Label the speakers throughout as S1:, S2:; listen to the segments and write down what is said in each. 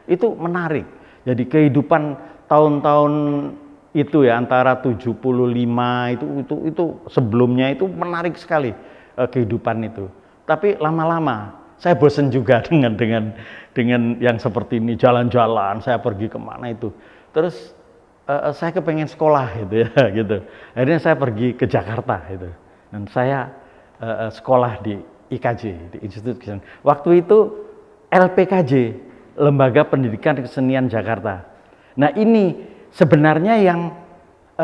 S1: itu menarik. Jadi kehidupan tahun-tahun itu ya, antara 75 itu sebelumnya itu menarik sekali kehidupan itu. Tapi lama-lama saya bosen juga dengan yang seperti ini, jalan-jalan, saya pergi kemana itu. Terus saya kepengen sekolah gitu ya, gitu. Akhirnya saya pergi ke Jakarta gitu. Dan saya sekolah di IKJ, di Institut Kesenian. Waktu itu LPKJ, Lembaga Pendidikan Kesenian Jakarta. Nah ini sebenarnya yang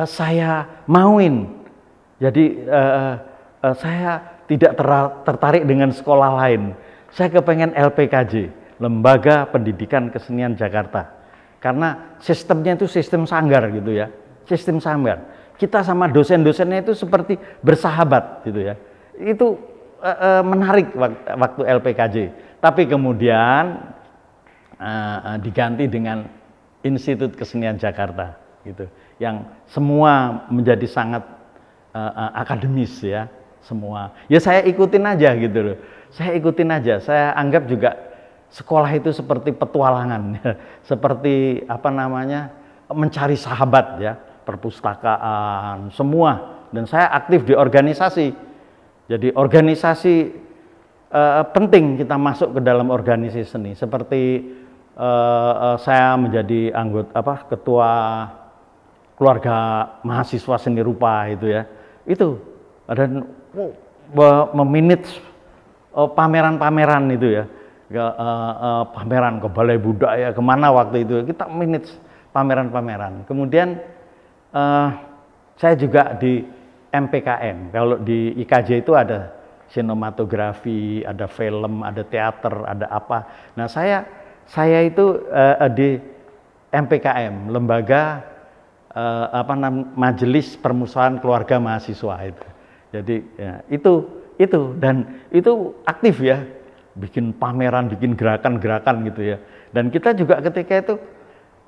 S1: saya mauin. Jadi saya tidak tertarik dengan sekolah lain. Saya kepengen LPKJ, Lembaga Pendidikan Kesenian Jakarta. Karena sistemnya itu sistem sanggar gitu ya, sistem sanggar. Kita sama dosen-dosennya itu seperti bersahabat gitu ya. Itu menarik waktu LPKJ. Tapi kemudian diganti dengan Institut Kesenian Jakarta gitu, yang semua menjadi sangat akademis ya, semua. Ya saya ikutin aja gitu loh. Saya ikutin aja. Saya anggap juga sekolah itu seperti petualangan, ya. Seperti apa namanya, mencari sahabat ya, perpustakaan, semua. Dan saya aktif di organisasi. Jadi organisasi penting kita masuk ke dalam organisasi seni. Seperti saya menjadi anggota ketua keluarga mahasiswa seni rupa itu ya. Itu dan memanage pameran-pameran itu ya. Pameran ke Balai Budaya kemana waktu itu kita manage pameran-pameran. Kemudian saya juga di MPKM. Kalau di IKJ itu ada sinematografi, ada film, ada teater, ada apa. Nah saya itu di MPKM, lembaga Majelis Permusuhan Keluarga Mahasiswa itu. Jadi ya, itu dan itu aktif ya, bikin pameran, bikin gerakan-gerakan gitu ya. Dan kita juga ketika itu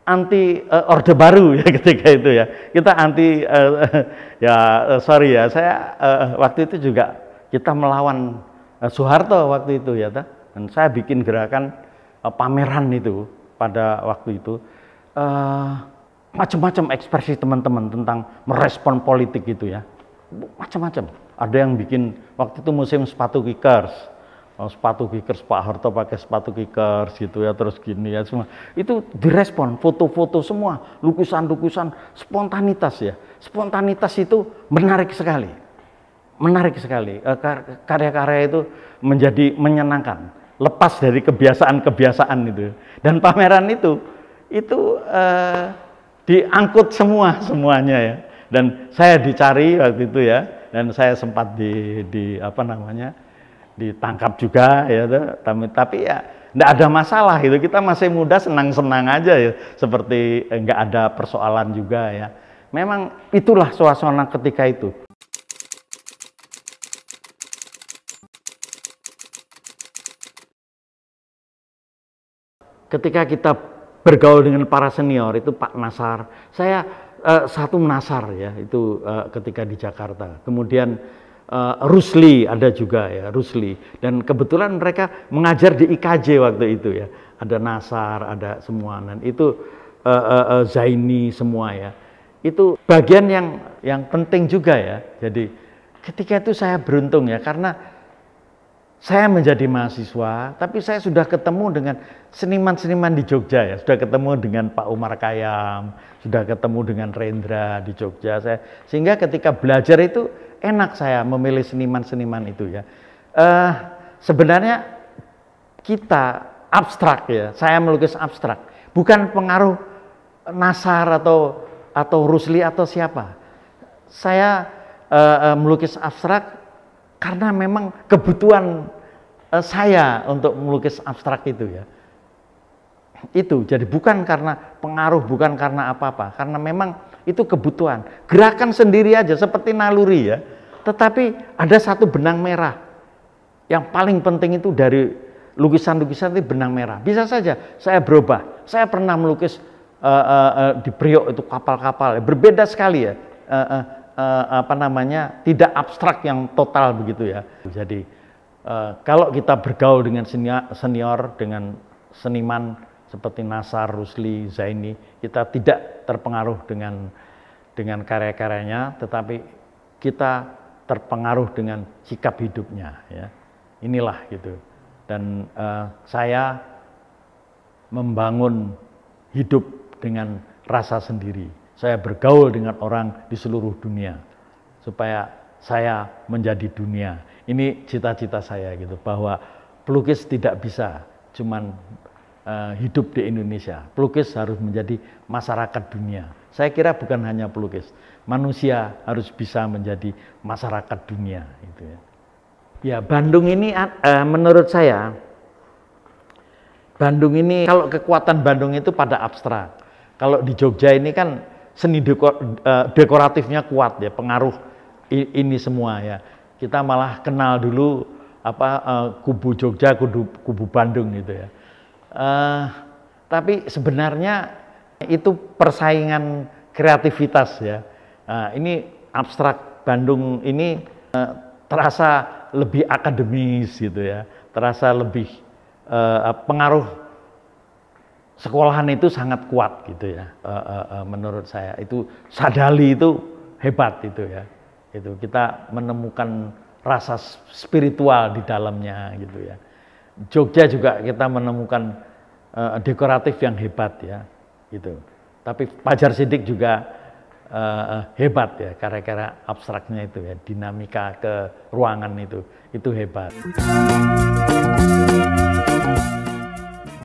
S1: anti Orde Baru ya ketika itu ya. Kita anti sorry ya, saya waktu itu juga kita melawan Soeharto waktu itu ya. Dan saya bikin gerakan pameran itu pada waktu itu. Macam-macam ekspresi teman-teman tentang merespon politik gitu ya. Macam-macam. Ada yang bikin waktu itu musim sepatu kickers. Sepatu kickers, Pak Harto pakai sepatu kickers gitu ya, terus gini ya semua. Itu direspon, foto-foto semua, lukisan-lukisan, spontanitas ya. Spontanitas itu menarik sekali. Menarik sekali. Karya-karya itu menjadi menyenangkan, lepas dari kebiasaan-kebiasaan itu. Dan pameran itu diangkut semuanya ya. Dan saya dicari waktu itu ya, dan saya sempat ditangkap juga ya, tapi ya enggak ada masalah gitu, kita masih muda, senang-senang aja ya, seperti enggak ada persoalan juga ya. Memang itulah suasana ketika itu. Ketika kita bergaul dengan para senior itu Pak Nasar, saya satu Nasar ya itu ketika di Jakarta. Kemudian Rusli ada juga ya, Rusli, dan kebetulan mereka mengajar di IKJ waktu itu ya, ada Nasar, ada semua, dan itu Zaini semua ya, itu bagian yang penting juga ya. Jadi ketika itu saya beruntung ya, karena saya menjadi mahasiswa, tapi saya sudah ketemu dengan seniman-seniman di Jogja ya, sudah ketemu dengan Pak Umar Khayyam, sudah ketemu dengan Rendra di Jogja, sehingga ketika belajar itu enak saya memilih seniman-seniman itu ya. Sebenarnya kita abstrak ya, saya melukis abstrak, bukan pengaruh Nasar atau Rusli atau siapa. Saya melukis abstrak karena memang kebutuhan saya untuk melukis abstrak itu ya. Itu jadi bukan karena pengaruh, bukan karena apa-apa, karena memang itu kebutuhan. Gerakan sendiri aja seperti naluri ya, tetapi ada satu benang merah yang paling penting itu dari lukisan-lukisan itu benang merah. Bisa saja saya berubah. Saya pernah melukis di Priok itu kapal-kapal, berbeda sekali ya. Tidak abstrak yang total begitu ya. Jadi kalau kita bergaul dengan senior, dengan seniman seperti Nasar, Rusli, Zaini, kita tidak terpengaruh dengan karya-karyanya, tetapi kita terpengaruh dengan sikap hidupnya. Ya. Inilah gitu. Dan saya membangun hidup dengan rasa sendiri. Saya bergaul dengan orang di seluruh dunia supaya saya menjadi dunia. Ini cita-cita saya gitu, bahwa pelukis tidak bisa cuman hidup di Indonesia. Pelukis harus menjadi masyarakat dunia. Saya kira bukan hanya pelukis, manusia harus bisa menjadi masyarakat dunia. Gitu ya. Ya, Bandung ini menurut saya, Bandung ini, kalau kekuatan Bandung itu pada abstrak. Kalau di Jogja ini kan seni dekoratifnya kuat ya, pengaruh ini semua ya. Kita malah kenal dulu kubu Jogja, kubu Bandung gitu ya. Tapi sebenarnya itu persaingan kreativitas ya. Ini abstrak Bandung ini terasa lebih akademis gitu ya, terasa lebih pengaruh sekolahan itu sangat kuat gitu ya. Menurut saya itu Sadali itu hebat itu ya. Itu kita menemukan rasa spiritual di dalamnya gitu ya. Jogja juga kita menemukan dekoratif yang hebat ya, gitu. Tapi Fajar Sidik juga hebat ya, karya-karya abstraknya itu ya, dinamika ke ruangan itu hebat.